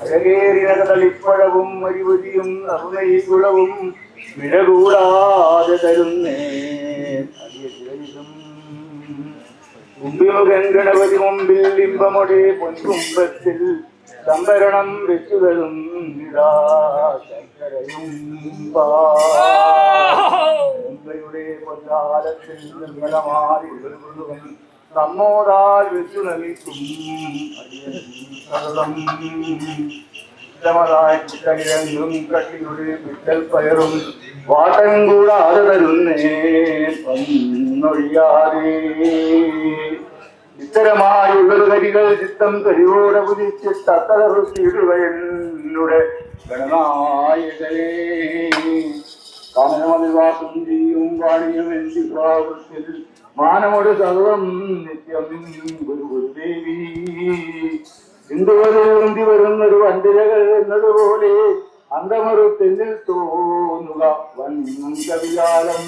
അഴകേറിയതളിപ്പഴവും അരിവതിയും നറുനൈകുളവും മിഴകൂടാതെ തരുന്നേ കുംഭിമുഖൻ ഗണപതി മുമ്പിൽ ലിംബമൊടെ പൊൻകുംഭത്തിൽ സംഭരണം വെച്ചു തരുന്നിടാ ശങ്കരയും മുംബൈയുടെ പൊന്നാലത്തിൽ നിർമ്മലമാരി നമ്മോടാൽ വെച്ചു നമിക്കും കിഴങ്ങും കട്ടിയുടെ പിറ്റൽ പയറും വാട്ടം കൂടാതെ തരുന്നേ ഒന്നൊഴിയാതെ ഇത്തരമായുള്ളൊരു കരികൾ ചിത്തം കരിയോടെ പുതിച്ചിട്ടത്തറുത്തിടുകയുടെ ഗണനായകരേ കാനനമതിവാസം ചെയ്യും വാണിയും എന്തിഭാവത്തിൽ മാനമോട് സർവം നിത്യം ഗുരുദേവി ഇന്ദുവരുന്തി വരുന്നൊരു വണ്ടിരകൾ എന്നതുപോലെ അന്തമൊരു തെന്നിൽ തോന്നുക വൻ കവികാലം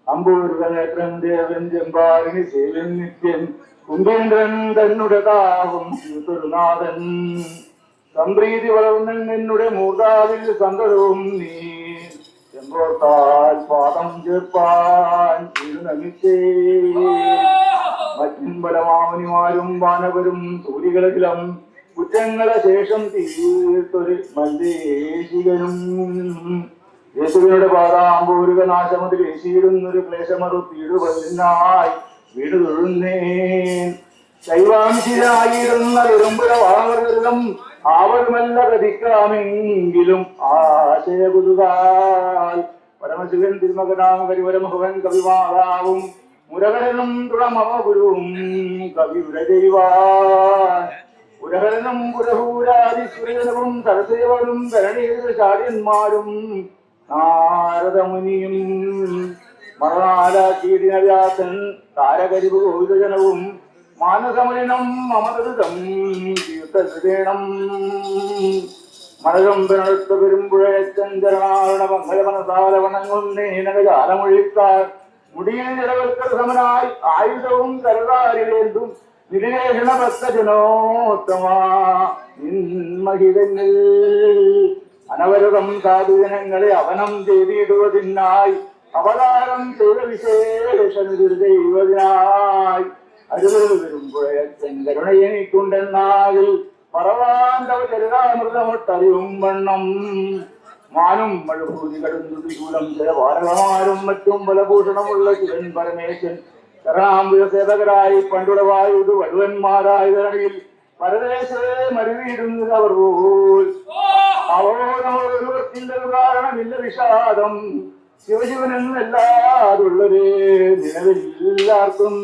അമ്പൂർവനേത്രൻ ദേവൻ ചെമ്പാറിന് സേവൻ നിത്യൻ കുംഭേന്ദ്രൻ തന്നുടെ താവും തിരുനാഥൻ സംപ്രീതി വളർന്നൻ എന്നുടെ മൂർധാവിൽ സന്തതവും നീ ചെമ്പോർത്താൽ പാദം ചേർപ്പാൻ തിരുനമിച്ചേ മറ്റുംബലമാമനിമാരും വാനവരും സൂര്യകളകിലും കുറ്റങ്ങളെ ശേഷം തീർത്തൊരു മല്ലേശികനും യേശുവിനുടെ പാദാമ്പൂരുക നാശമതിൽ വീശിയിടുന്നൊരു ക്ലേശമറുത്തിടുവതിനായി വീട് തൊഴുന്നേൻ ശൈവാംശിയായിരുന്ന വെറുമ്പുഴ വാവർഗം ആവരുമല്ല പ്രതിക്കാമെങ്കിലും ആശയകുതുകാൽ പരമശിവൻ തിരുമകനാം കരിവരമുഖവൻ കവിമാതാവും മുരകരനും തുടമമ ഗുരുവും കവിയുടെ ദൈവാൻ പുരഹരനും പുരഹൂരാദിസുരനും സരസേവനും ഭരണീയ ചാര്യന്മാരും നാരദമുനിയും മറനാലാക്കീടിനവ്യാസൻ താരകരിവ് ഗോവിതജനവും മാനസമലിനം മമതൃതം തീർത്ഥഹൃദേണം മനകമ്പനടുത്ത പെരുമ്പുഴച്ചഞ്ചരണാരണ മംഗളമനസാലവണങ്ങുന്നേനകാലമൊഴിക്കാർ മുടിയിൽ ജലവൽക്കര സമനായി ആയുധവും കരതാരിലേന്തും നിരേഷണ ഭക്തജനോത്തമഹിതങ്ങൾ അനവരതം സാധുജനങ്ങളെ അവനം ചെയ്തിടുവതിനായി അവതാരം ചെയ്ത വിശേഷനുദൈവതിനായി അരുത് വരുമ്പോഴച്ചൻ കരുണയെനിക്കുണ്ടെന്നാകിൽ പറവാന്തവ ചരിതാമൃതമൊട്ടറിയും വണ്ണം മാനും മഴഭൂതി കടുന്തുതികൂലം ചില വാരകമാരും മറ്റും ബലഭൂഷണമുള്ള ശിവൻ പരമേശൻ കരാംബുജ സേവകരായി പണ്ടുടവായുട് വടുവന്മാരായ ധരണിയിൽ പരദേശത്തെ മരുവിയിടുന്നത് അവർ പോൽ അവബോധമൊരുവർക്കില്ല കാരണമില്ല വിഷാദം ശിവശിവനെന്നല്ലാതുള്ളൊരു നിലവില്ലാർക്കും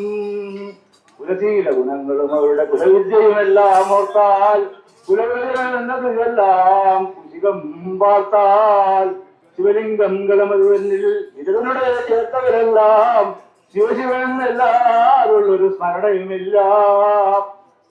കുലശീല ഗുണങ്ങളും അവരുടെ കുലവിദ്യയുമെല്ലാം ഓർത്താൽ കുലവിദ്യമെന്നതെല്ലാം കുശികം വാർത്താൽ ശിവലിംഗം കളമരുവനിൽ ഇതനുടെ ചേർത്തവരെല്ലാം ശിവശിവനെന്നല്ലാതുള്ളൊരു സ്മരണയുമില്ല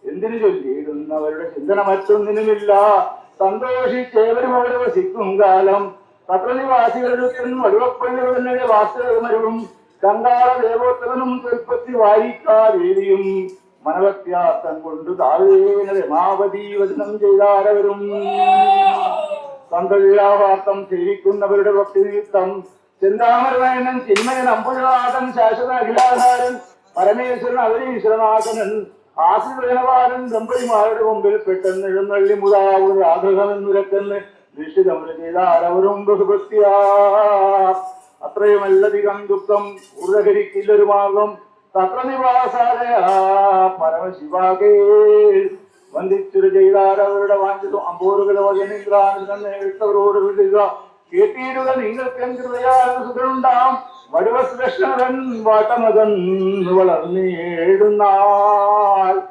എന്തിനു ചൊല്ലിയിടുന്നവരുടെ ചിന്തന മറ്റൊന്നിനുമില്ല സന്തോഷിച്ചേവരും അവരെ വസിക്കും കാലം പത്രനിവാസികളൊരുത്തൻ വടുവപ്പള്ളികളുടെ വാസ്തവമരവും കങ്കാള ദേവോത്തവനും കൽപ്പത്തി വായിക്കാദേവിയും മനവത്യാർത്ഥം കൊണ്ട് താഴേന രമാവതി വചനം ചെയ്താരവരും സന്തോഷാവാർത്ഥം സേവിക്കുന്നവരുടെ ഭക്തിനിമിത്തം ചെന്താമരനയനൻ ചിന്മയൻ അമ്പുഴനാഥൻ ശാശ്വത അഖിലാധാരൻ പരമേശ്വരൻ അവരീശ്വരനാഥനൻ ആശ്രിതജനപാലൻ ദമ്പതിമാരുടെ മുമ്പിൽ പെട്ടെന്ന് എഴുന്നള്ളി മുതാവും രാഘവമെന്നുരക്കെന്ന് നിശ്ചിതമുര ചെയ്താരവരും ബഹുഭക്തിയാ അത്രയുമല്ലധികം ദുഃഖം ഊർജകരിക്കില്ലൊരു മാർഗം തത്രനിവാസാലയ പരമശിവാകേ വന്ദിച്ചൊരു ചെയ്താരവരുടെ വാഞ്ചിതും അമ്പോരുകള വചനിഗ്രാനോട് വിടുക കേട്ടിയിടുക നിങ്ങൾക്കെന്തിയാസുഖനുണ്ടാം വടുവശ്രേഷ്ഠൻ വാട്ടമകൻ വളർന്നേടുന്നാൾ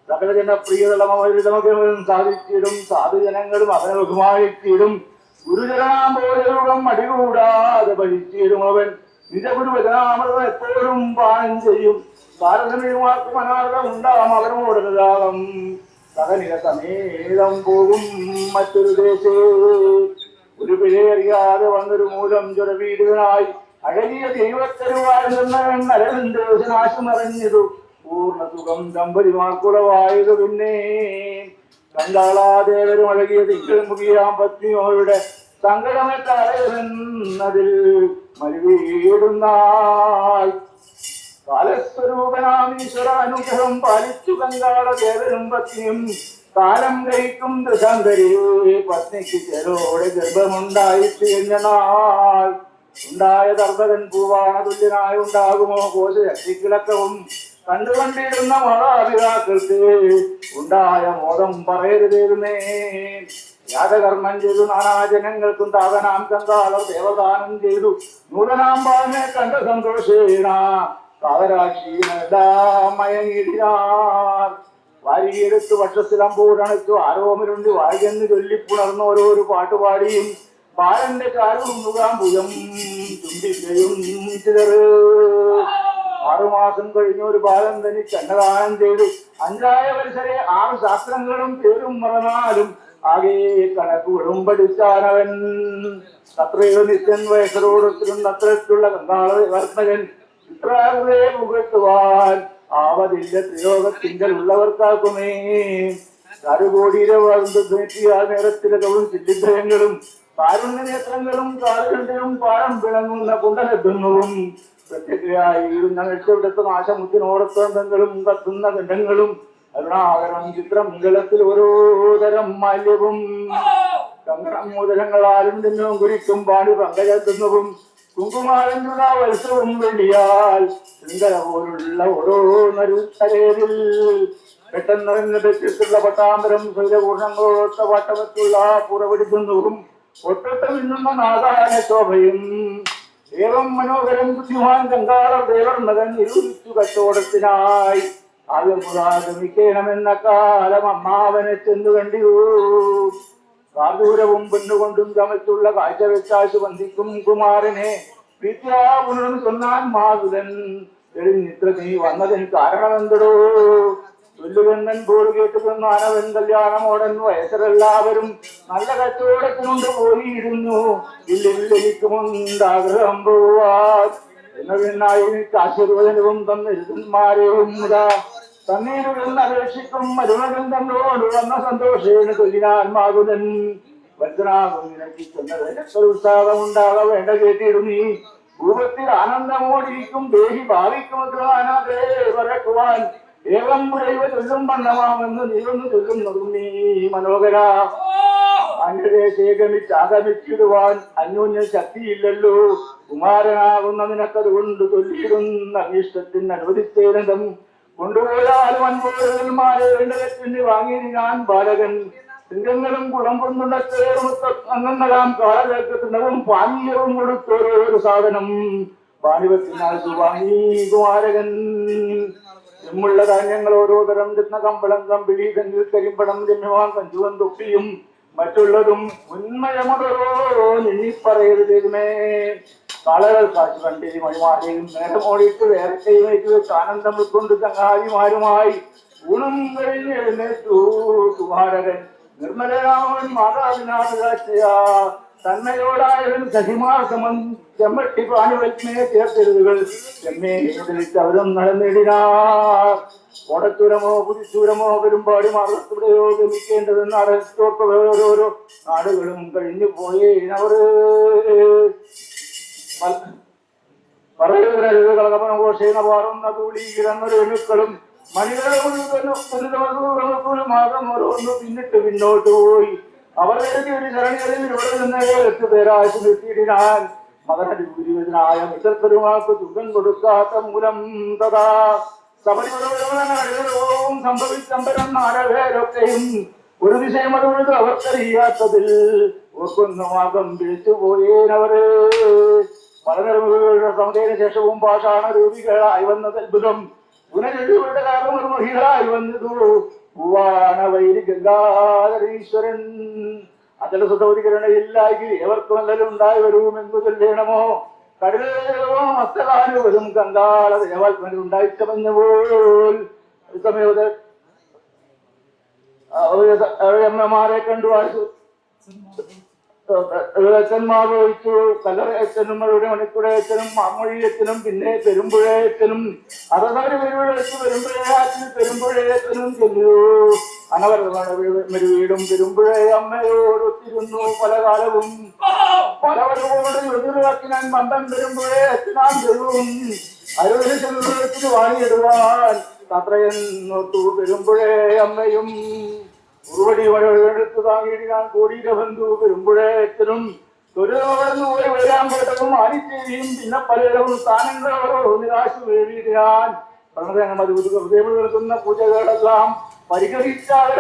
സകല ജനപ്രിയതമരിതമകനും സാധിച്ചിടും സാധുജനങ്ങളും അവനെ ബഹുമാനിച്ചിടും ഗുരുജനാമ്പോലും അടികൂടാതെ ഭരിച്ചിടും അവൻ നിജഗുരുവചനാമൃതം എപ്പോഴും പാനം ചെയ്യും ഭാരതമിഴുമാർക്കും അനാഥം ഉണ്ടാം അവനോടൊരാകം സകനില സമേതം പോകും മറ്റൊരു ദേശേ ഒരു പിഴയറിയാതെ വന്നൊരു മൂലം ചുരവീടുകനായി അഴകിയ ദൈവത്തരുവാഴ്ന്ന അരവിന്ദേശനാശം അറിഞ്ഞതു പൂർണ്ണ സുഖം ദമ്പതിമാർക്കുളവായതു പിന്നെ കണ്ടാളാദേവരും അഴകിയ തിങ്കൾ മുഖിയാം പത്നിയോയുടെ സങ്കടമെന്നതിൽ മരുവീടുന്നാൾ കാലസ്വരൂപനാമീശ്വര അനുഗ്രഹം പാലിച്ചു കങ്കാള ദേവനും പത്നിയും കാലം കഴിക്കും ദശാന്തരി പത്നിക്ക് ചെരോടെ ഗർഭമുണ്ടായിട്ട് കഴിഞ്ഞ നാൾ ഉണ്ടായ ദർഭകൻ പൂവാണ തുല്യനായി ഉണ്ടാകുമോ കോശശക്തിക്കിളക്കവും കണ്ടുകൊണ്ടിരുന്ന മാതാപിതാക്കൾക്ക് ഉണ്ടായ മോദം പറയരുതേരുന്നേ യാഗകർമ്മം ചെയ്തു നാനാജനങ്ങൾക്കും താതനാം കങ്കാളർ ദേവദാനം ചെയ്തു നൂതനാം ബാലനെ കണ്ട സന്തോഷേണ കാതരാക്ഷീണെല്ലാം മയങ്ങിടിനാർ വാരിയെടുത്ത് വക്ഷസ്ഥിലമ്പൂരണച്ചു ആരോമരുണ്ടി വായികെന്ന് ചൊല്ലിപ്പുണർന്ന ഓരോരു പാട്ടുപാടിയും ബാലന്റെ കാലും മുഖാംബുജം ചുംബിക്കയും ചിതറ് 6 മാസം കഴിഞ്ഞ ഒരു ബാലൻ തനിക്ക് അന്നദാനം ചെയ്തു 5 വത്സരെ 6 ശാസ്ത്രങ്ങളും പേരും മറന്നാലും ആകെ കണക്കുകളും പഠിച്ചാനവൻ അത്രയോ നിത്യൻ വയസ്സരോടൊത്തിരും അത്രയ്ക്കുള്ള കങ്കാള വർത്തകൻ ഇത്രേ പുകഴ്ത്തുവാൻ ആവതില്ല ത്രിലോകത്തിങ്കൽ ഉള്ളവർക്കാക്കുമേ കരുകോടിയിലെ വളർന്നെത്തിയ നേരത്തിലകവും ചില്ലിഭയങ്ങളും കാരുണ്യ നേത്രങ്ങളും കാലുകണ്ടിലും പാഴം പിളങ്ങുന്ന കുണ്ടലദ്ദങ്ങളും പ്രത്യക്ഷയായിരുന്ന രക്ഷപ്പെടുത്ത നാശമുത്തിനോടത്തോന്തങ്ങളും കത്തുന്ന ഖണ്ഡങ്ങളും അരുണാകരം ചിത്രം മംഗളത്തിൽ ഓരോ തരം മാല്യവും കങ്കണം മോദനങ്ങളാലും തിന്നും കുരിക്കും പാടി പങ്കജത്തുന്നവും കുങ്കുമാരനുള്ള വത്സവും വെള്ളിയാൽ ശൃംഖല പോലുള്ള ഓരോ നരുത്തരേതിൽ പെട്ടെന്നിറങ്ങി തെറ്റിട്ടുള്ള പട്ടാന്തരം സ്വൈരപൂർണങ്ങളോടൊത്ത വട്ടമത്തുള്ള പുറപിടിക്കുന്നതും ഒട്ടൊട്ട മിന്നുന്ന നാദാന ശോഭയും ഏവം മനോഹരം ബുദ്ധിമാൻ കങ്കാള ദേവർ മകൻ ഇരുവിച്ചു കച്ചവടത്തിനായി ആകമിക്കണമെന്ന കാലം അമ്മാവനെ ചെന്നു കണ്ടിരൂ കാർദൂരവും പൊന്നുകൊണ്ടും ചമച്ചുള്ള കാഴ്ച വെച്ചാശു വന്ദിക്കും കുമാരനെ പ്രീത്യാപുനൻ ചൊന്നാൻ മാതുലൻ എഴുന്നിത്ര നീ വന്നതിന് കാരണമെന്തടോ ചൊല്ലുകണ്ണൻ പോൾ കേട്ടുകൊന്നു അനവൻ കല്യാണമോടൻ വയസ്സരെല്ലാവരും നല്ല കച്ചവടത്തിനുണ്ട് പോയിരുന്നു ഇല്ലെനിക്കുമുണ്ടാഗ്രഹം പോവാൻ എന്നതിനായി എനിക്ക് ആശീർവചനവും തന്നിരുന്മാരെയും തന്നീരുടെന്ന് അപേക്ഷിക്കും മരുമകൻ തന്നോട് വന്ന സന്തോഷേന് കൊല്ലിനാൻ മാകുലൻ വജ്രാകും നിനക്ക് ചെന്നതിനൊക്കെ ഉത്സാഹം ഉണ്ടാക വേണ്ട കേട്ടിടു നീ രൂപത്തിൽ ആനന്ദമോടിരിക്കും ദേഹി ഭാവിക്കുമത്രേ വരക്കുവാൻ ഏവം മുരൈവ ചൊല്ലും വണ്ണമാമെന്ന് നീ ഒന്ന് ചൊല്ലുന്നതും നീ മനോഹര അന്യദേശേകമിച്ചാഗമിച്ചിടുവാൻ അന്യോന്യ ശക്തിയില്ലല്ലോ കുമാരനാകുന്ന നിനക്കത് കൊണ്ട് ചൊല്ലിയിടുന്ന അനിഷ്ടത്തിന് അനുവദിച്ചേരന്തം കൊണ്ടുപോയാലും അൻപോരന്മാരെ വേണ്ടതെന്ന് വാങ്ങി ഞാൻ ബാലകൻ സിംഗങ്ങളും കുളമ്പൊന്നുണ്ടാം കാലഘട്ടത്തിനവും പാനീയവും കൊടുത്തോരോരു സാധനം പാണിവത്തിനാൽ വാങ്ങി കുമാരകൻ ചെമ്മുള്ള ധാന്യങ്ങൾ ഓരോ തരം ചെന്ന കമ്പളം കമ്പിളി കഞ്ഞിൽ കരിമ്പടം രമ്യമാൻ കഞ്ചുവൻ തൊപ്പിയും മറ്റുള്ളതും ഉന്മയമോടോ നിന്നിപ്പറയരുതേ കാളകൾ കാശ് കണ്ടിരി മണിമാരെയും നേരമോടിയിട്ട് വേറെ കൈവയ്ക്ക് വെച്ച് ആനന്ദം ഉൾക്കൊണ്ട് ചങ്ങാതിമാരുമായി ഊണും കഴിഞ്ഞ് എഴുന്നേറ്റു കുമാരകൻ നിർമ്മലരാമൻ മാതാവിനാഥ കാഴ്ചയാ തന്മയോടായവൻ സഹിമാർ സമം ചെമ്മട്ടി പാനുവൽമയെ ചേർത്തെഴുതുകൾ ചെമ്മേ അവരും നടന്നിടിനാർ ഓടച്ചൂരമോ പുതിച്ചൂരമോ പെരുമ്പാടി മാർഗത്തിലൂടെയോ ഗമിക്കേണ്ടതെന്ന് അടച്ചോട്ട് ഓരോരോ നാടുകളും കഴിഞ്ഞു പോയേനവർ കളകപനഘോഷേന പാറുന്ന തൂളീകിടന്നൊരുക്കളും മണികളും ഓരോന്ന് പിന്നിട്ട് പിന്നോട്ട് പോയി അവർ എഴുതി ഒരു ശരണികളിൽ ഇവിടെ നിന്ന് 8 പേരാശു നിർത്തിയിടാൻ മകനടി ഗുരുവിനായ മിത്രപ്പെരുമാക്ക് തുകൻ കൊടുക്കാത്ത മൂലം തഥാ സബരിമലവും സംഭവിച്ചമ്പരം 4 പേരൊക്കെയും ഒരു ദിശയും അതുകൊണ്ട് അവർക്കറിയാത്തതിൽ ഒക്കൊന്നുമാകം വിളിച്ചു പോയേനവര് പലനിറമുകളുടെ സമതേന ശേഷവും പാഷാണ രൂപികളായി വന്നത് അത്ഭുതം പുനരെഴുതിയുടെ കാരണം ഒരു മഹിളായി വന്നതു പൂവാണ വൈരി ഗംഗാധരീശ്വരൻ അതിൽ സുതോരികരണയില്ലായി ഏവർക്കും എല്ലാവരും ഉണ്ടായി വരുമെന്ന് ചൊല്ലണമോ കടലോ മസ്തകാനുവരും ഗംഗാള ദേവാത്മന് ഉണ്ടായിച്ചമഞ്ഞപോൽ സമയത്ത് അമ്മമാരെ കണ്ടു വായിച്ചു അച്ഛന്മാർ ചോദിച്ചു. കല്ലറയച്ഛനും അവരുടെ മണിക്കുടയച്ഛനും മാമൊഴിയച്ഛനും പിന്നെ പെരുമ്പുഴയച്ഛനും അതൊരു പെരുമ്പുഴച്ച് പെരുമ്പുഴയാച്ചിന് പെരുമ്പുഴയച്ഛനും ചെല്ലു. അനവരമാണ് വീടും പെരുമ്പുഴയെ അമ്മയോടൊത്തിരുന്നു പല കാലവും പലവരോട് എതിർവാക്കി ഞാൻ മന്ദം പെരുമ്പുഴയെ അച്ഛനാൻ തരും അരുവിന് വാണിയിടുവാൻ തത്രയെന്നോട്ടു പെരുമ്പുഴയെ അമ്മയും ഉറുവടി എടുത്തു താങ്ങിയിടാൻ കോടിയുടെ ബന്ധു പെരുമ്പുഴയച്ചനും തൊഴിലോടന്ന് പോയി വരാൻ പോട്ടവും ആനിച്ചേരിയും പിന്നെ പലരും സ്ഥാനങ്ങളോ നിരാശ വേടിയിടാൻ പ്രണതങ്ങൾ നടത്തുന്ന പൂജകളെല്ലാം പരിഹരിച്ചാൽ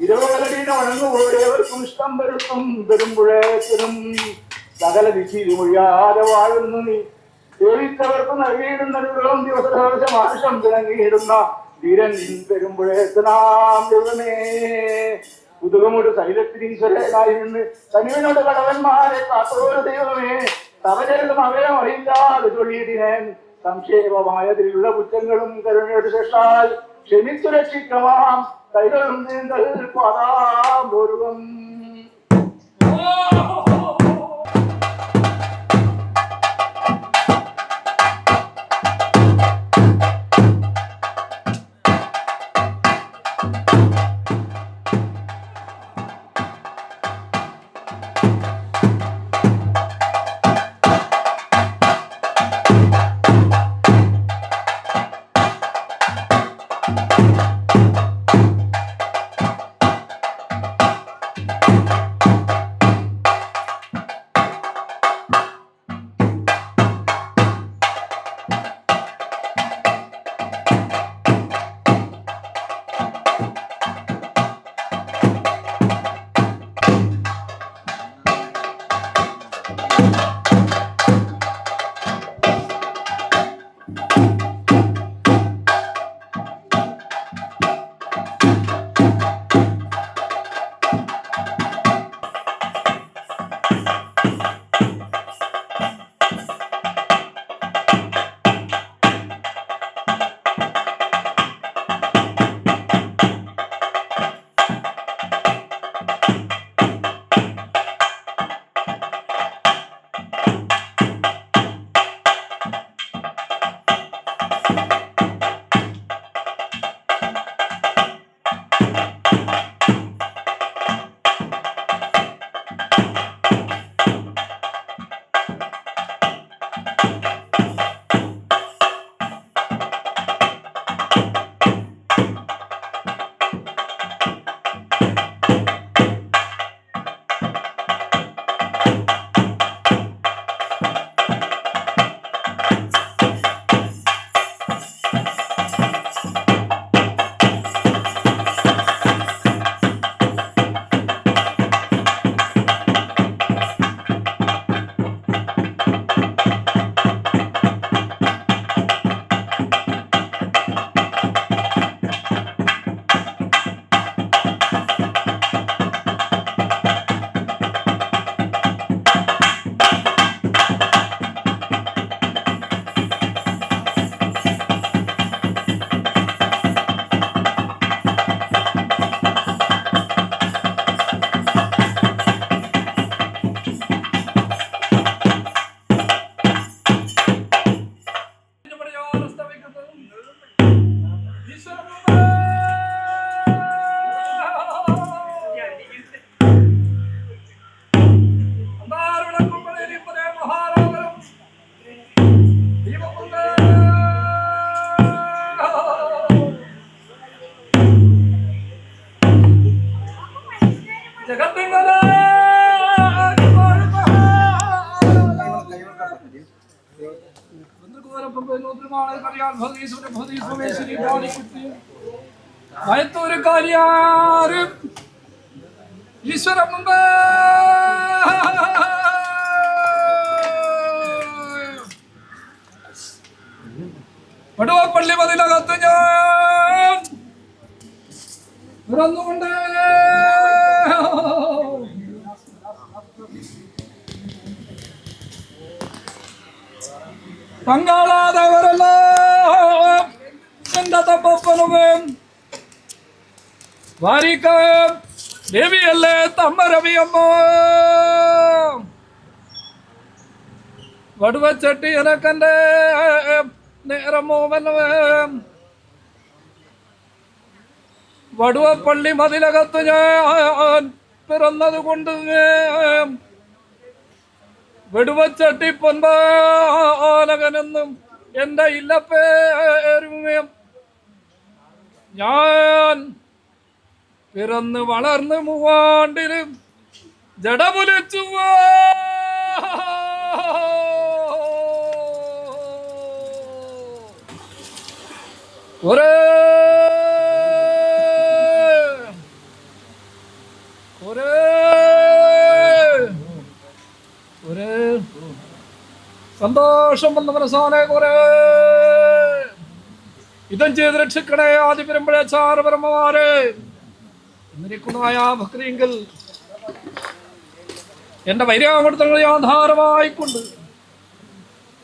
ഇരുവലടീനെ വണങ്ങുപോയവർക്കും ഇഷ്ടം വരുത്തും പെരുമ്പുഴയച്ചനും സകല ദിശയിൽ മൊഴിയാതെ വാഴുന്നു നീ സേവിച്ചവർക്ക് നൽകിയിടുന്ന ദിവസം ആവശ്യം തിളങ്ങിയിടുന്ന ധീരൻ പെരുമ്പുഴയത്തനാം ദൈവമേ ഉദകമോട് ശൈലത്തിനീശ്വരനായി നിന്ന് തനുവിനോട് കടവന്മാരെ കാത്തോരു ദൈവമേ തവചരിലും അവയം അറിയില്ലാതെ ചൊല്ലിയിടിനേൻ സംക്ഷേപമായതിലുള്ള കുറ്റങ്ങളും കരുണയുടെ ശേഷാൽ ക്ഷമിച്ചു രക്ഷിക്കമാം കൈകളും നീന്തൽ പദാപൂർവം. ഒരു കാര്യാരും ഈശ്വരം മുമ്പ് പടുവപ്പള്ളി മതിലകത്ത് ഞാൻ തുറന്നുകൊണ്ട് പങ്കാളാതവരെല്ലാം എന്റെ തപ്പനും വാരിക്ക ദേവിയല്ലേ തമ്മ രവിയമ്മ വടുവച്ചട്ടി എനക്കെന്റെ നേരമോവനവേ വടുവപ്പള്ളി മതിലകത്ത് ഞാൻ പിറന്നത് കൊണ്ട് വെടുവച്ചട്ടി പൊൻപാലകനെന്നും എന്റെ ഇല്ലപ്പേരുമേ ഞാൻ പിറന്ന് വളർന്ന് മൂവാണ്ടിലും ജടപുലിച്ചു ഒരേ സന്തോഷം വന്ന മനസ്സാനെ കുറെ ഇതം ചെയ്ത് രക്ഷിക്കണേ ആദ്യ പെരുമ്പഴേ ചാരപരമാരെ എന്നിരിക്കുന്നതായ ഭക്തിയെങ്കിൽ എന്റെ വൈരാമൃതങ്ങളെ ആധാരമായിക്കൊണ്ട്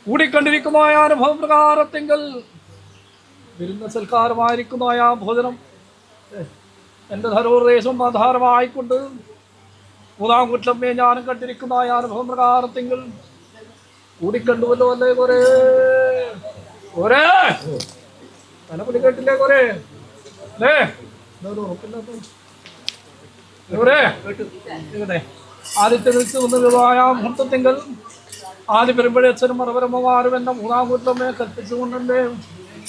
കൂടിക്കണ്ടിരിക്കുന്നതായ അനുഭവ പ്രകാരത്തെങ്കിൽ വിരുന്ന സൽക്കാരമായിരിക്കുന്നതായ ഭോജനം എന്റെ ധരോദേശം ആധാരമായിക്കൊണ്ട് മൂന്നാം കുറ്റമ്മയെ ഞാനും കണ്ടിരിക്കുന്നതായ അനുഭവ പ്രകാരത്തെങ്കിൽ കൂടിക്കണ്ടുവല്ലോ അല്ലേ കൊറേ കൊറേ തലപ്പുലി കേട്ടില്ലേ കൊറേ അല്ലേ ആദ്യത്തെ വിളിച്ച് വന്നതായ മുഹൂർത്തത്തിങ്കൽ ആദ്യ പെരുമ്പഴച്ചനും മറവരമ്മമാരും എന്നെ മൂന്നാം കൂട്ടമ്മയെ കൽപ്പിച്ചുകൊണ്ടേ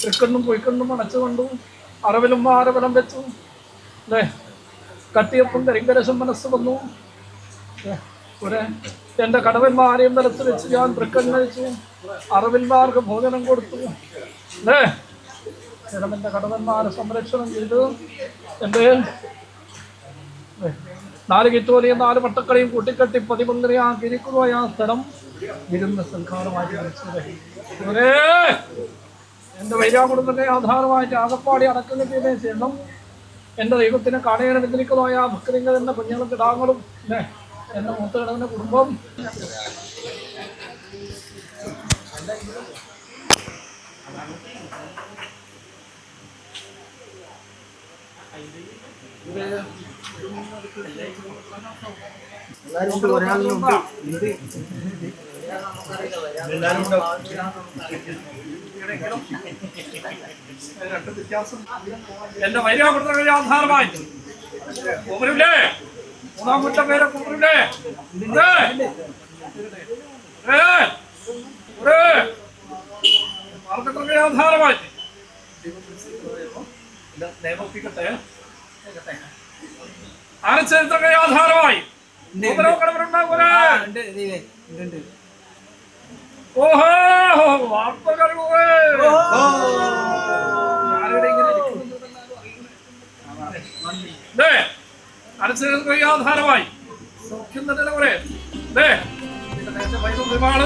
തൃക്കണ്ണും പൊയ്ക്കണ്ണും അടച്ചുകൊണ്ടു അറവിലും ആരവലം വെച്ചു അല്ലേ കട്ടിയപ്പം കരിങ്കരശം മനസ്സ് വന്നു ഒരേ എൻ്റെ കടവന്മാരെയും നിലത്ത് വെച്ച് ഞാൻ തൃക്കണ്ണഴിച്ചു അറവിന്മാർക്ക് ഭോജനം കൊടുത്തു അല്ലേ എൻ്റെ കടവന്മാരെ സംരക്ഷണം ചെയ്തു എൻ്റെ 4 കിറ്റോലിയും 4 പട്ടക്കളയും കൂട്ടിക്കെട്ടി 11 ആ സ്ഥലം വിരുന്ന സൽക്കാരമായിട്ട് കളിച്ചത് എൻ്റെ വൈരാകുടുംബത്തെ ആധാരമായിട്ട് ആകപ്പാടി അടക്കുന്നതിനെ ചെയ്യണം എൻ്റെ ദൈവത്തിനെ കാണേണ്ടതിരിക്കുന്നതായ ഭക്തരിങ്ങൾ എന്ന കുഞ്ഞുങ്ങളും കിടാങ്ങളും അല്ലേ എൻ്റെ മൂത്ത കിടന്ന കുടുംബം എന്റെ വൈരാമൃതങ്ങളെ ആധാരമായി കുമരൂലേ മൂന്നാം കുറ്റം പേരെ കുമരൂലേ മാർഗങ്ങളെ ആധാരമായി നിയമപ്പിക്കട്ടെ ആനച്ചരിത്രങ്ങളെ ആധാരമായി ഓഹോ വാർത്തകൾ അനച്ചരിത്രങ്ങളെ ആധാരമായി സൗഖ്യം തന്നെ കുറെ ഒരുപാട്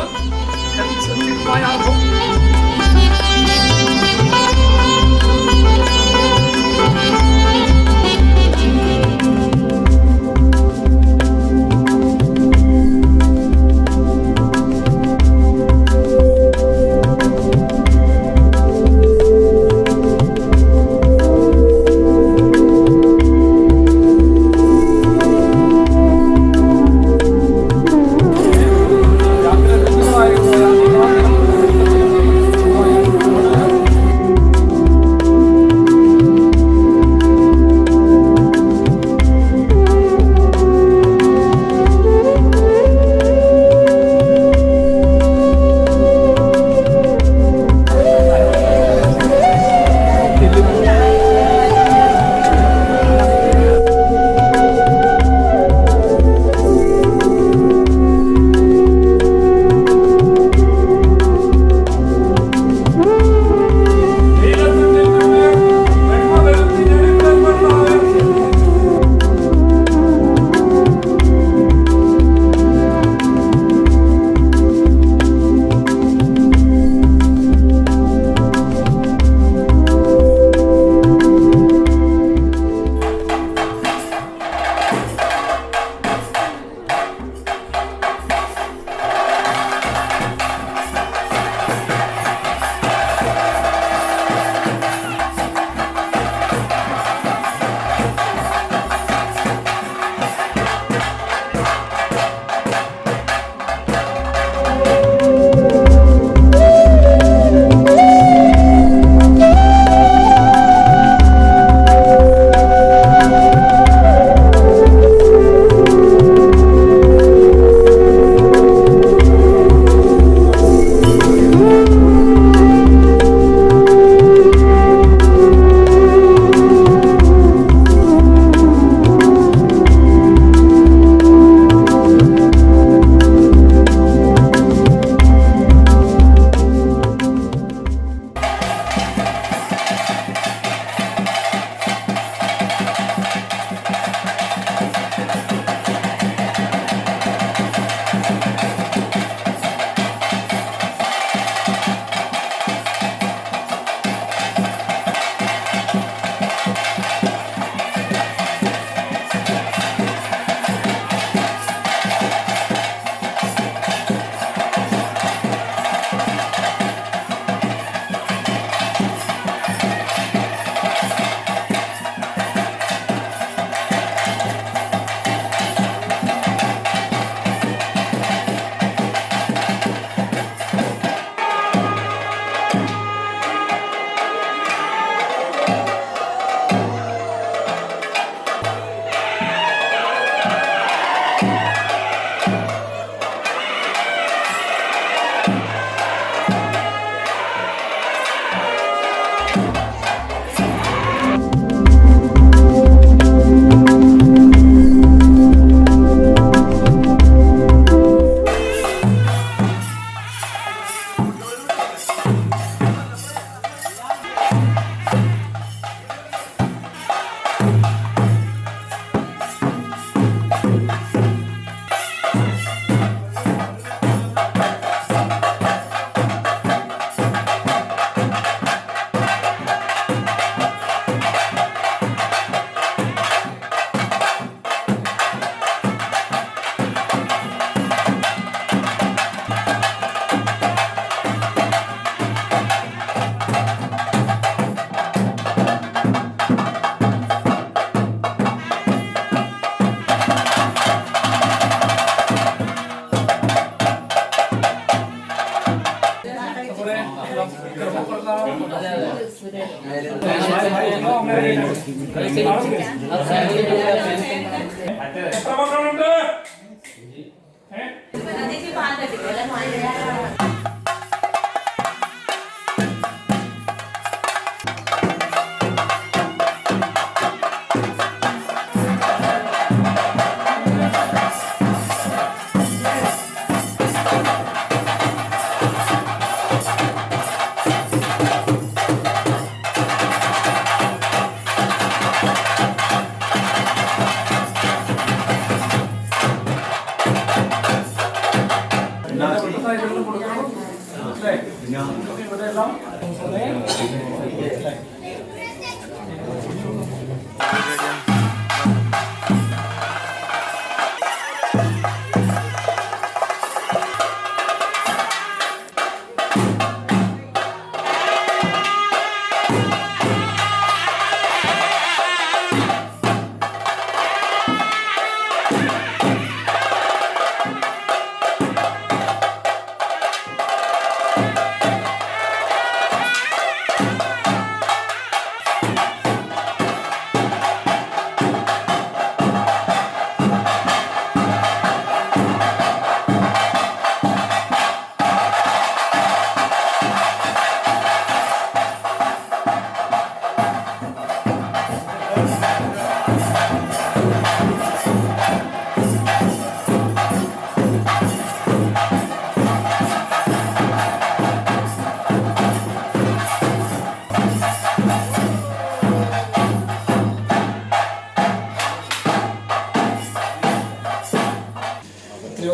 എത്ര മക്കളുണ്ട്?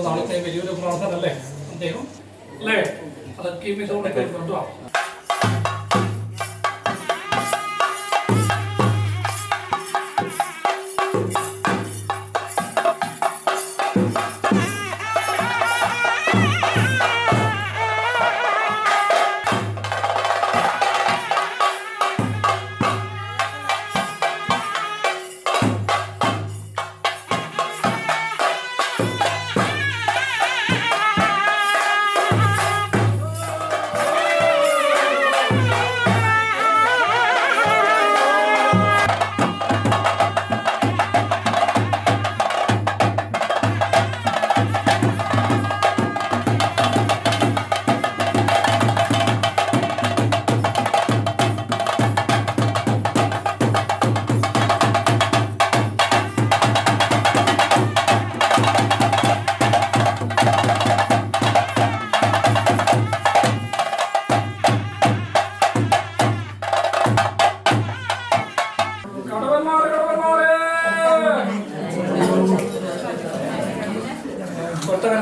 നാളത്തെ വലിയൊരു പ്രാർത്ഥന അല്ലേ അദ്ദേഹം അല്ലേ? അതൊക്കെയും ഇതോടെ കേട്ടോ.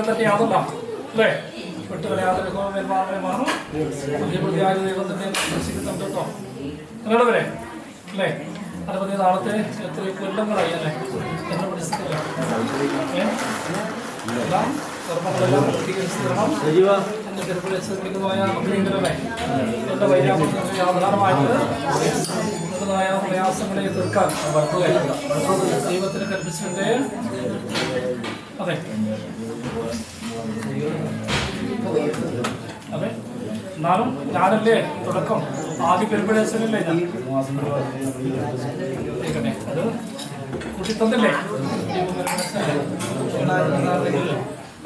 തന്നെയാണല്ലോ അല്ലേ? വിട്ടുകളയാതെ പെരുമാറും പ്രതിയായ ദൈവത്തിനെ ദർശിക്കുന്നുണ്ട് കേട്ടോ. നിങ്ങളുടെവരെ അല്ലേ? അറുപതി നാളത്തെ എത്രയോ കൊല്ലങ്ങളായി അല്ലേ എന്നെ പഠിച്ചിട്ടില്ല. എല്ലാം കർമ്മങ്ങളെല്ലാം പൂർത്തീകരിച്ചു തരണം എന്ന് ചെറുപ്പമായ മക്കളെ എൻ്റെ വൈരാഗ്യത്തിന് ആധാരമായിട്ട് നിങ്ങളുടേതായ പ്രയാസങ്ങളെ തീർക്കാൻ ദൈവത്തിന് കൽപ്പിച്ചിട്ടുണ്ട്. അതെ അതെ എന്നാലും ഞാനല്ലേ തുടക്കം ആദ്യ പെരുമ്പഴേശനല്ലേ ഞാൻ അത് കുട്ടി തന്നില്ലേ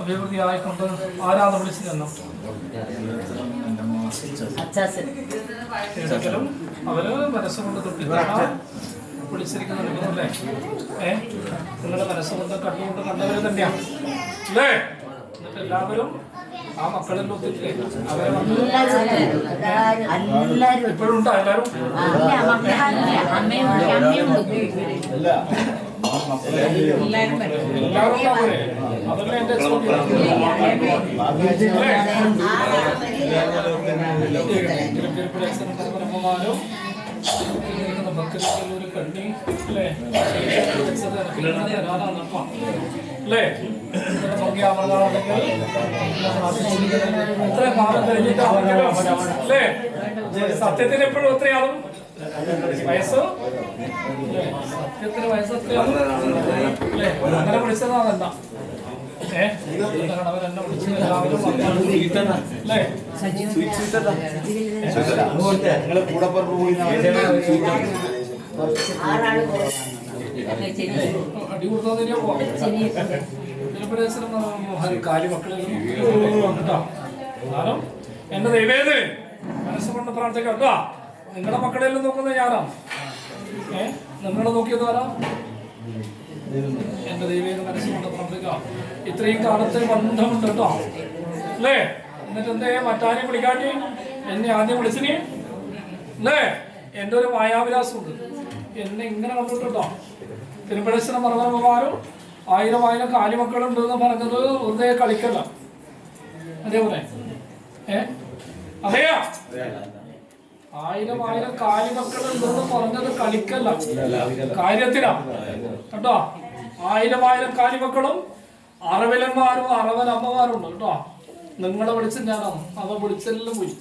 അഭിവൃദ്ധിയായിക്കൊണ്ട് ആരാധന വിളിച്ചു തന്നു. ഏതൊക്കെയും അവര് മനസ്സുകൊണ്ട് തൊട്ടിട്ടാണ് വിളിച്ചിരിക്കുന്നുണ്ടല്ലേ? നിങ്ങളുടെ മനസ്സുകൊണ്ട് കണ്ടുകൊണ്ട് കണ്ടവര് തന്നെയാണ് അല്ലേ? എന്നിട്ട് എല്ലാവരും ആ മക്കളെല്ലാം ഒത്തിരി അവരെ ഇപ്പോഴും ഉണ്ടോ എല്ലാവരും? എല്ലാവരും അതല്ലേ എന്റെ ചോദ്യം. ഭക്തരുടെ കണ്ണി അല്ലേ? അല്ലേ? എത്ര കാലം കഴിഞ്ഞിട്ടാണെങ്കിലും അല്ലേ? സത്യത്തിന് എപ്പോഴും എത്രയാകും വയസ്സ്? സത്യത്തിന് വയസ്സ് എത്രയാകും അല്ലേ? അങ്ങനെ വിളിച്ചതാണെന്താ കണവരെന്നെ വിളിച്ച് എല്ലാവരും അല്ലേ? അടി കൊടുത്താൽ തന്നെയാ പോവാം. കാര്യമക്കളെ കേട്ടോ. എന്നാലും എന്റെ ദൈവേത് മനസ്സുകൊണ്ട് പ്രാർത്ഥിക്കാം കേട്ടോ. നിങ്ങളുടെ മക്കളെല്ലാം നോക്കുന്നത് ഞാനാ. നിങ്ങളെ നോക്കിയത് ആരാ? എന്റെ ദൈവേത് മനസ്സുകൊണ്ട് പ്രാർത്ഥിക്കാം. ഇത്രയും കാലത്തെ ബന്ധമുണ്ട് കേട്ടോ അല്ലേ? എന്നിട്ട് എന്തേ മറ്റാരെയും വിളിക്കാട്ടി എന്നെ ആദ്യം വിളിച്ചിനി അല്ലേ? എൻ്റെ ഒരു മായാവിലാസമുണ്ട്. എന്നെ ഇങ്ങനെ കണ്ടിട്ടോ. തിരുപ്പഴശ്ശന മറന്നമാരും 1000 കാലിമക്കളുണ്ട് എന്ന് പറഞ്ഞത് വെറുതെ കളിക്കല്ല. അതേപോലെ അതെയാ 1000 കാലിമക്കളുണ്ടെന്ന് പറഞ്ഞത് കളിക്കല്ല, കാര്യത്തിലാ കേട്ടോ. 1000 കാലിമക്കളും അറവലന്മാരും അറവലമ്മമാരും ഉണ്ട് കേട്ടോ. നിങ്ങളെ വിളിച്ച് ഞാനാണ്, അവ വിളിച്ചെല്ലാം പോയി.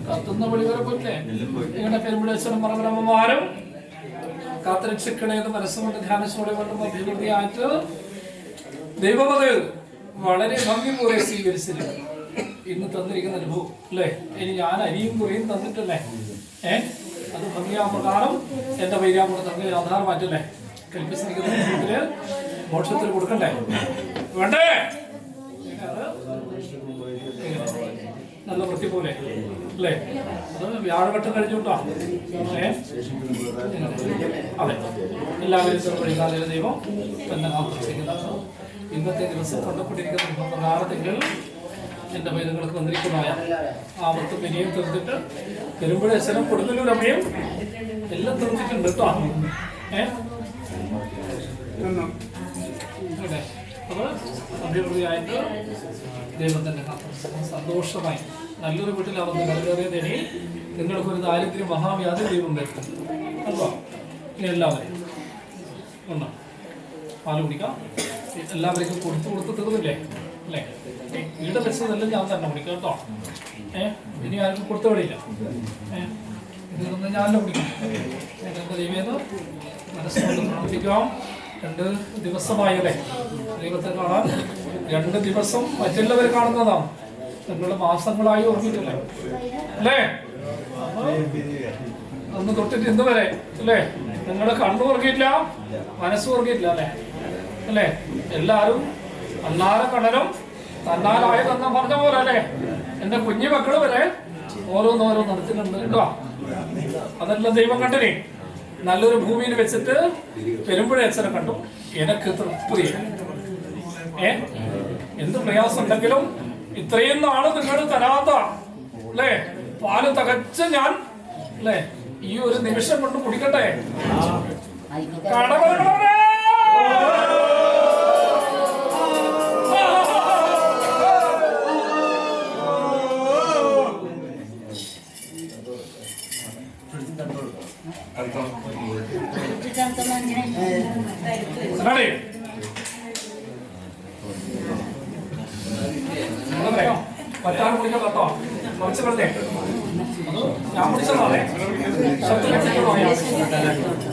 കത്തുന്ന വിളി വരെ പോയില്ലേ? നിങ്ങളുടെ പെരുമ്പഴേശ്വരം മറവലമ്മമാരും കാത്തുരക്ഷിക്കണേന്ന് മനസ്സുകൊണ്ട് ധ്യാനത്തോടെ കൊണ്ടും അഭിവൃദ്ധിയായിട്ട് ദൈവമത് വളരെ ഭംഗിപൂരെ സ്വീകരിച്ചില്ല ഇന്ന് തന്നിരിക്കുന്ന അനുഭവം അല്ലേ? ഇനി ഞാൻ അരിയും കുറയും തന്നിട്ടല്ലേ? അത് ഭംഗിയാ പ്രകാരം എന്റെ വൈരാമൂടെ തന്നെ ആധാരമായിട്ടല്ലേ കൽപ്പിച്ചിരിക്കുന്ന മോക്ഷത്തിൽ കൊടുക്കണ്ടേ? വേണ്ടേ? നല്ല വൃത്തി പോലെ അല്ലേ? അത് വ്യാഴവട്ടം കഴിഞ്ഞുട്ടോ. അതെ, എല്ലാവരും വഴികാല ദൈവം തന്നെ ആഘോഷിക്കുന്നത്. ഇന്നത്തെ ദിവസം കൊണ്ടപ്പെട്ടിരിക്കുന്ന പ്രകാരത്തിൽ എന്റെ പൈതങ്ങൾക്ക് വന്നിരിക്കുന്നതായ ആപത്തും വിനയും തീർത്തിട്ട് പെരുമ്പഴേശ്വരം കൊടുങ്ങല്ലൂർ അമ്മയും എല്ലാം തീർത്തിട്ടുണ്ട് കേട്ടോ. അപ്പോൾ അഭിവൃദ്ധിയായിട്ട് ദൈവത്തിൻ്റെ സന്തോഷമായി നല്ലൊരു വീട്ടിൽ അവർക്ക് കരകയറിയ നേടി നിങ്ങൾക്കൊരു ദാരിദ്ര്യം മഹാവ്യാധി ദൈവം വരുത്തും കേട്ടോ. ഇനി എല്ലാവരെയും ഉണ്ടോ പാല് കുടിക്കാം. എല്ലാവർക്കും കൊടുത്ത് തീർന്നില്ലേ അല്ലേ? ഇവിടെ വെച്ചതെല്ലാം ഞാൻ തന്നെ കുടിക്കാം കേട്ടോ. ഇനി ആർക്കും കൊടുത്ത വഴിയില്ല. ഇതൊന്നും ഞാനല്ല കുടിക്കും. എൻ്റെ ദൈവേന്ന് മനസ്സുകൊണ്ട് പ്രാർത്ഥിക്കാം. 2 ദിവസമായല്ലേ ദൈവത്തെ കാണാൻ? 2 ദിവസം മറ്റുള്ളവർ കാണുന്നതാണ്. നിങ്ങളുടെ മാസങ്ങളായി ഓർമ്മിട്ടില്ലേ അല്ലേ? അന്ന് തൊട്ടിട്ട് ഇന്ന് വരെ അല്ലേ? നിങ്ങളുടെ കണ്ണു ഓർക്കിയില്ല, മനസ്സ് ഓർക്കിയില്ല അല്ലേ? എല്ലാവരും അന്നാര കടലും തന്നാലായതെന്ന് പറഞ്ഞ പോലെ അല്ലേ? എന്റെ കുഞ്ഞു മക്കള് വരെ ഓരോന്നോരോ നടത്തുന്നുണ്ട് കേട്ടോ. അതെല്ലാം ദൈവം കണ്ടിനെ. നല്ലൊരു ഭൂമിയിൽ വെച്ചിട്ട് പെരുമ്പഴേശ്വരം കണ്ടു. എനിക്ക് തൃപ്തിയാണ്. എന്ത് പ്രയാസം ഉണ്ടെങ്കിലും ഇത്രയും നാള് നിങ്ങൾ തരാത്ത അല്ലേ പാല് തകച്ച് ഞാൻ അല്ലേ ഈ ഒരു നിമിഷം കൊണ്ട് കുടിക്കട്ടെ. കടകളെ പറ്റാൻ കുടിക്കാൻ കേട്ടോ. കുറച്ച് വെറുതെ ഞാൻ പിടിച്ചതാണേ.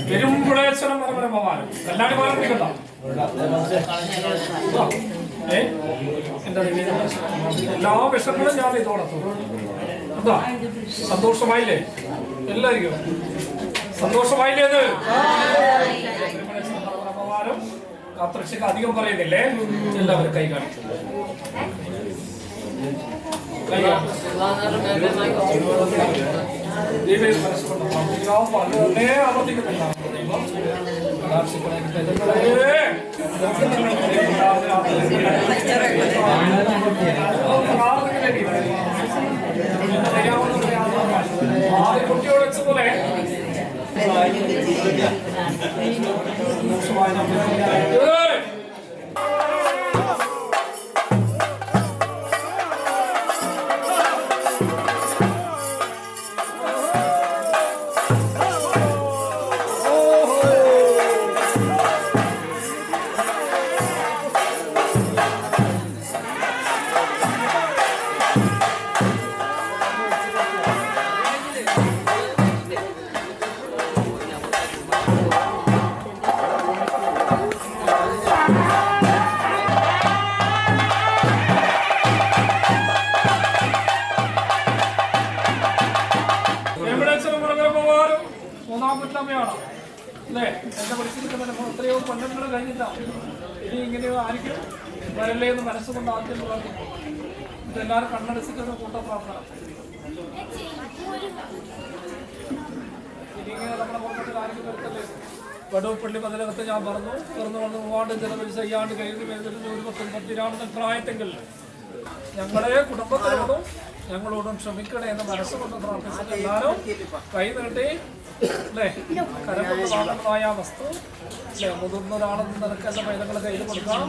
പെരുമ്പഴേശ്വരം പരമ്പരമാരും കല്ലാടിമാരും കുടിക്കട്ടോ. എന്റെ എല്ലാ വിഷങ്ങളും ഞാൻ ഇതോടത്തും എന്താ സന്തോഷമായില്ലേ? എല്ലാവർക്കും സന്തോഷമായില്ലേ? അത് കാത്തുരക്ഷയ്ക്ക് അധികം പറയുന്നില്ലേ? എല്ലാവരും കൈ കാണിച്ചു കുട്ടിയോട് വെച്ച പോലെ അല്ലേ എന്നെ പഠിച്ചിരിക്കുന്ന എത്രയോ കൊല്ലങ്ങൾ കഴിഞ്ഞിട്ടാണ് ഇനി ഇങ്ങനെ ആയിരിക്കും വരല്ലേ എന്ന് മനസ്സുകൊണ്ട് ആദ്യം പ്രാർത്ഥിക്കും. ഇതെല്ലാവരും കണ്ണടച്ചിട്ടൊരു കൂട്ടം പ്രാർത്ഥന. ഇനി ഇങ്ങനെ നമ്മുടെ കുടുംബത്തിൽ ആരെങ്കിലും വരുത്തല്ലേ. വടൂപ്പള്ളി പതിനകത്ത് ഞാൻ പറഞ്ഞു തുറന്നു വന്ന് മൂവാണ്ടും ചിലവിൽ ചെയ്യാണ്ട് കഴിഞ്ഞ് വരുന്ന ഒരു 10 പ്രായത്തെങ്കിൽ ഞങ്ങളെ കുടുംബത്തിനോടും ഞങ്ങളോടും ക്ഷമിക്കണേ എന്ന് മനസ്സുകൊണ്ട് പ്രാർത്ഥിച്ചിട്ട് എല്ലാവരും കൈ നീട്ടി അല്ലേ കരകൊണ്ട് വാങ്ങുന്നതായ വസ്തു അല്ലേ മുതിർന്ന ഒരാളെന്ന് നിനക്കെല്ലാം പൈതങ്ങളെ കയ്യിൽ കൊടുക്കാം.